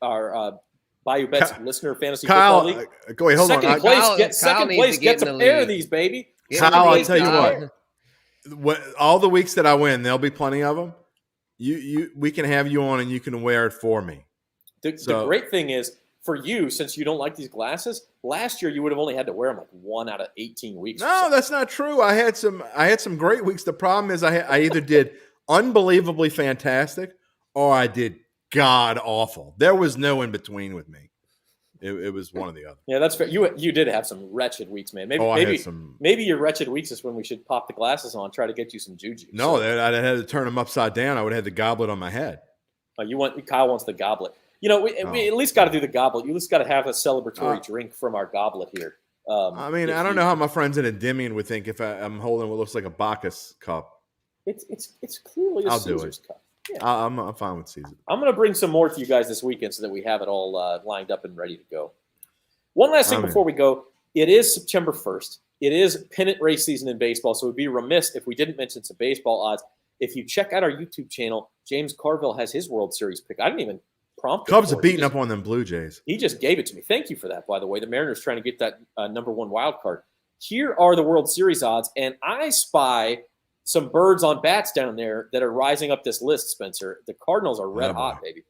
our Bayou Bets listener fantasy football league, go ahead, hold on. Second place gets a pair of these, baby. Kyle, I'll tell you what. All the weeks that I win, there'll be plenty of them. We can have you on, and you can wear it for me. The great thing is, for you, since you don't like these glasses, last year you would have only had to wear them like 1 out of 18 weeks. No, that's not true. I had some great weeks. The problem is I either did unbelievably fantastic or I did god awful. There was no in between with me. It was one or the other. Yeah, that's fair. You did have some wretched weeks, man. Maybe your wretched weeks is when we should pop the glasses on, try to get you some juju. No, I'd had to turn them upside down. I would have had the goblet on my head. Kyle wants the goblet. We at least got to do the goblet. You at least got to have a celebratory drink from our goblet here. I don't know how my friends in Endymion would think if I'm holding what looks like a Bacchus cup. It's clearly a I'll do Caesar's it. Cup. Yeah. I'm fine with Caesar. I'm going to bring some more to you guys this weekend so that we have it all lined up and ready to go. One last thing before we go. It is September 1st. It is pennant race season in baseball, so it would be remiss if we didn't mention some baseball odds. If you check out our YouTube channel, James Carville has his World Series pick. I didn't even prompt him. Cubs are beating up on them Blue Jays. He just gave it to me. Thank you for that, by the way. The Mariners trying to get that number 1 wild card. Here are the World Series odds, and I spy some birds on bats down there that are rising up this list, Spencer. The Cardinals are red hot, baby.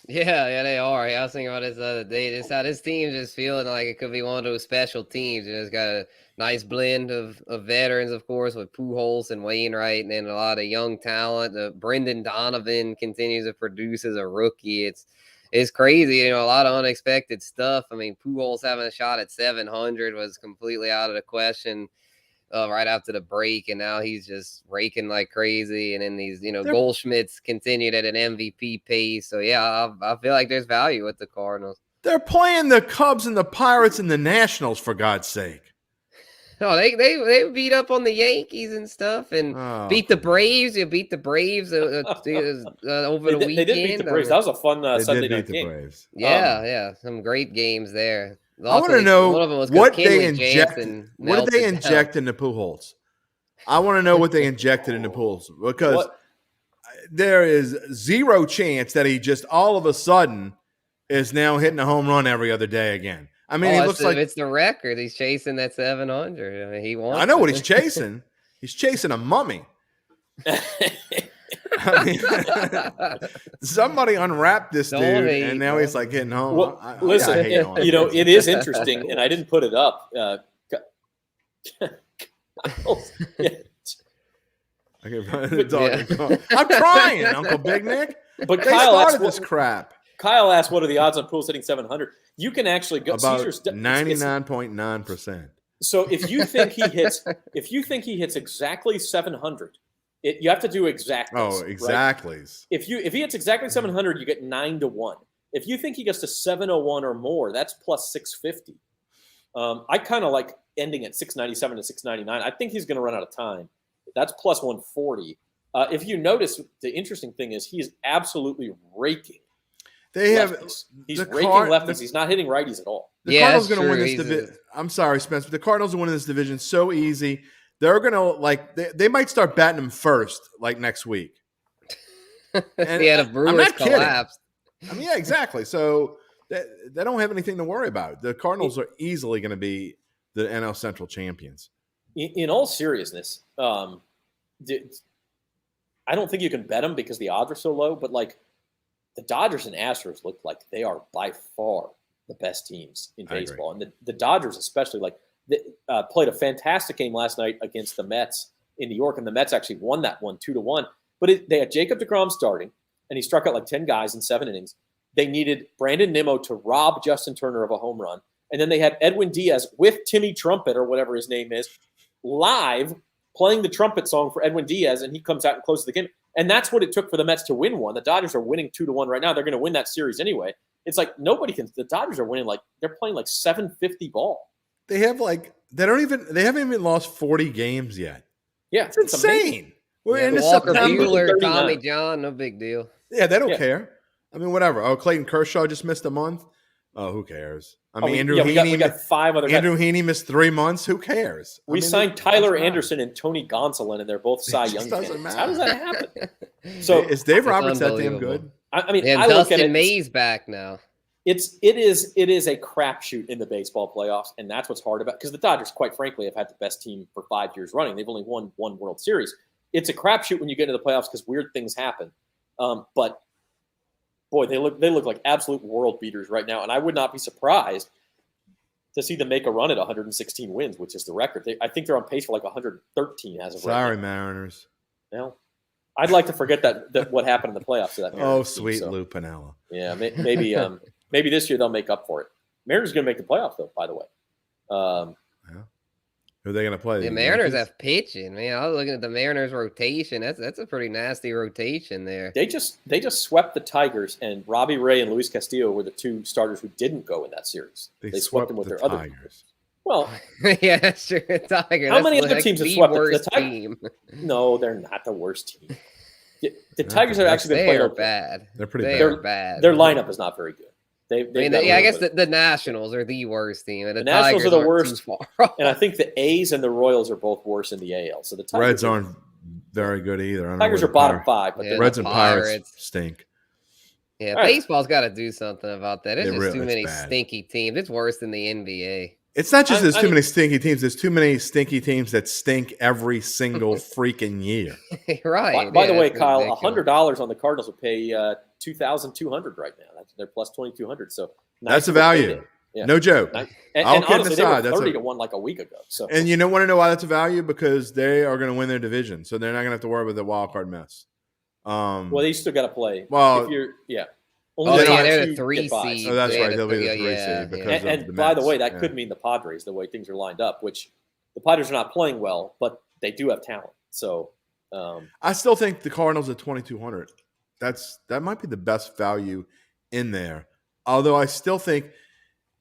Yeah, they are. I was thinking about this the other day. This team just feeling like it could be one of those special teams. It's got a nice blend of veterans, of course, with Pujols and Wainwright, and then a lot of young talent. Brendan Donovan continues to produce as a rookie. It's crazy, a lot of unexpected stuff. I mean, Pujols having a shot at 700 was completely out of the question right after the break, and now he's just raking like crazy. And then these, Goldschmidt's continued at an MVP pace. So, yeah, I feel like there's value with the Cardinals. They're playing the Cubs and the Pirates and the Nationals, for God's sake. No, they beat up on the Yankees and stuff, and beat the Braves. You beat the Braves over the weekend. They did beat the Braves. That was a fun Sunday night game. Braves. Yeah, some great games there. I want to know what they injected. What did they inject into Pujols? I want to know what they injected into Pujols, because there is zero chance that he just all of a sudden is now hitting a home run every other day again. I mean, he looks like it's the record. He's chasing that 700. I mean, he wants. I know what he's chasing. He's chasing a mummy. I mean, somebody unwrapped this dude, and now he's like hitting home. Well, listen, it is interesting, and I didn't put it up. I'm trying, Uncle Big Nick. But they started this crap. Kyle asked, "What are the odds on Pujols hitting 700?" You can actually go about 99.9%. So if you think he hits exactly 700. You have to do exactlies. Oh, exactlies. Right? If he hits exactly 700, you get 9-1. If you think he gets to 701 or more, that's plus 650. I kind of like ending at 697 to 699. I think he's going to run out of time. That's plus 140. If you notice, the interesting thing is he is absolutely raking. He's raking lefties. He's not hitting righties at all. The Cardinals are going to win this division. I'm sorry, Spence, but the Cardinals are winning this division so easy. They're going to, they might start batting them first, next week. And the Brewers collapsed. I mean, yeah, exactly. So they don't have anything to worry about. The Cardinals are easily going to be the NL Central champions. In all seriousness, I don't think you can bet them because the odds are so low, but the Dodgers and Astros look like they are by far the best teams in baseball. And the Dodgers especially, they played a fantastic game last night against the Mets in New York, and the Mets actually won that one 2-1. But they had Jacob deGrom starting, and he struck out 10 guys in 7 innings. They needed Brandon Nimmo to rob Justin Turner of a home run. And then they had Edwin Diaz with Timmy Trumpet, or whatever his name is, live playing the trumpet song for Edwin Diaz, and he comes out and closes the game. And that's what it took for the Mets to win one. The Dodgers are winning 2-1 right now. They're going to win that series anyway. It's nobody can. The Dodgers are winning they're playing 750 ball. They have they haven't even lost 40 games yet. Yeah, it's insane. We're in Walker Buehler, Tommy John, no big deal. Yeah, they don't care. I mean, whatever. Oh, Clayton Kershaw just missed a month. Oh, who cares? I mean, Andrew Heaney. We got 5 other guys. Andrew Heaney missed 3 months. Who cares? We signed Tyler Anderson and Tony Gonsolin, and they're both Cy Young candidates. How does that happen? So is Dave Roberts that damn good? I mean, I look at it. May's back now. It is a crapshoot in the baseball playoffs, and that's what's hard about, because the Dodgers, quite frankly, have had the best team for 5 years running. They've only won 1 World Series. It's a crapshoot when you get into the playoffs because weird things happen. But boy, they look like absolute world beaters right now, and I would not be surprised to see them make a run at 116 wins, which is the record. I think they're on pace for 113 as of right now. Sorry, Mariners. Well, I'd like to forget that what happened in the playoffs to that Mariners team, sweet Lou Piniella. Yeah, maybe this year they'll make up for it. Mariners are going to make the playoffs, though, by the way. Who are they going to play? The Mariners have pitching, man. I was looking at the Mariners rotation. That's a pretty nasty rotation there. They just swept the Tigers, and Robbie Ray and Luis Castillo were the 2 starters who didn't go in that series. They swept them with their other Tigers. Well, Yeah, that's true. Tiger. how many other teams have swept the worst Tigers? team? No, they're not the worst team. The Tigers have actually been They playing are okay. bad. They're pretty They bad. are bad. Their lineup is not very good. I guess the Nationals are the worst team. And the Nationals Tigers are the aren't worst. too far off. And I think the A's and the Royals are both worse in the AL. So the Tigers Reds aren't very good either. I don't know Tigers where are the bottom 5, but Yeah, Reds the and Pirates Pirates stink. Yeah, All right. baseball's got to do something about that. There's just too it's many bad. stinky teams. It's worse than the NBA. It's not just there's too mean- many stinky teams. There's too many stinky teams that stink every single freaking year. Right. By the yeah, way, it's Kyle, ridiculous. $100 on the Cardinals would pay $2,200 right now. They're plus 2,200. So That's a to pay value. it. Yeah. No joke. And All kidding honestly, they aside, were that's 30 to 1 like a week ago. So And you don't want to know why that's a value? Because they are going to win their division. So they're not going to have to worry about the wild card mess. well, they still got to play. Well, if you're Oh, only yeah, top they're two the 3 get buys. seed. Oh, that's Yeah, right. They'll be the 3 yeah, seed because yeah. of the And by the Mets. way, that Yeah. could mean the Padres, the way things are lined up, which the Padres are not playing well, but they do have talent. So I still think the Cardinals at 2,200. That might be the best value in there. Although I still think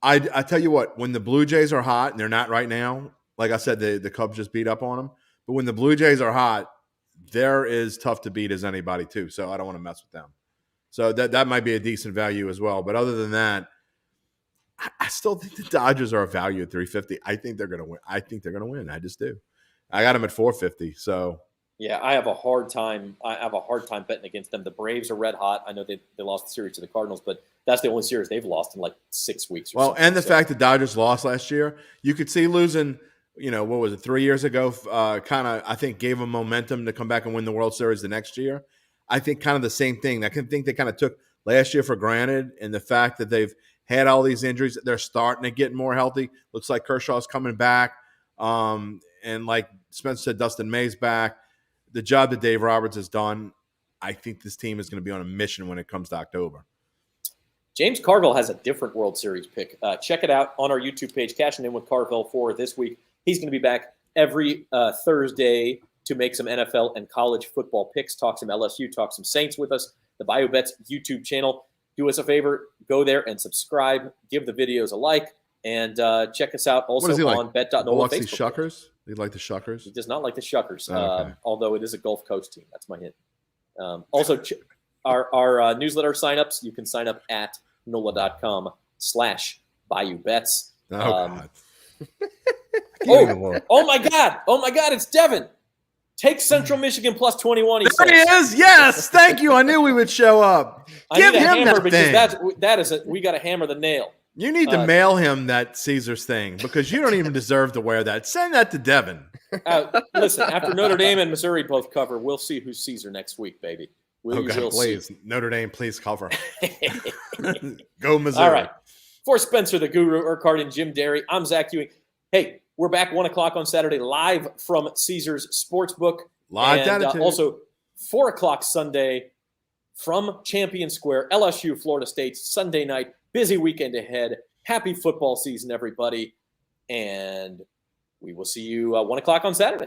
I tell you what, when the Blue Jays are hot, and they're not right now, like I said, the Cubs just beat up on them. But when the Blue Jays are hot, they're as tough to beat as anybody too. So I don't want to mess with them. So that might be a decent value as well. But other than that, I still think the Dodgers are a value at 350. I think they're going to win. I just do. I got them at 450. So yeah, I have a hard time betting against them. The Braves are red hot. I know they lost the series to the Cardinals, but that's the only series they've lost in like 6 weeks. Well, and the fact that Dodgers lost last year, you could see losing. What was it, 3 years ago? Kind of, I think, gave them momentum to come back and win the World Series the next year. I think kind of the same thing. I can think they kind of took last year for granted, and the fact that they've had all these injuries, they're starting to get more healthy. Looks like Kershaw's coming back, and like Spencer said, Dustin May's back. The job that Dave Roberts has done, I think this team is going to be on a mission when it comes to October. James Carville has a different World Series pick. Check it out on our YouTube page, Cashing In with Carville for this week. He's going to be back every Thursday to make some NFL and college football picks, talk some LSU, talk some Saints with us, the Bayou Bets YouTube channel. Do us a favor, go there and subscribe, give the videos a like, and check us out also on bet.nola Biloxi Facebook. Shuckers? Do you like the Shuckers? He does not like the Shuckers, Okay. although it is a Gulf Coast team. That's my hint. Also, our newsletter signups, you can sign up at NOLA.com/Bayou Bets. Oh, God. Oh my God! It's Devin. Take Central Michigan plus 21. He There he says. is. Yes, thank you. I knew we would show up. Give I need a him hammer that because thing. we got to hammer the nail. You need to mail him that Caesars thing because you don't even deserve to wear that. Send that to Devin. Listen, after Notre Dame and Missouri both cover, we'll see who's Caesar next week, baby. We'll please. see. Notre Dame, please cover. Go Missouri. All right. For Spencer the Guru, Urquhart, and Jim Derry, I'm Zach Ewing. Hey, we're back 1 o'clock on Saturday live from Caesars Sportsbook. Live and attitude. Also 4 o'clock Sunday from Champion Square, LSU, Florida State, Sunday night. Busy weekend ahead. Happy football season, everybody. And we will see you 1 o'clock on Saturday.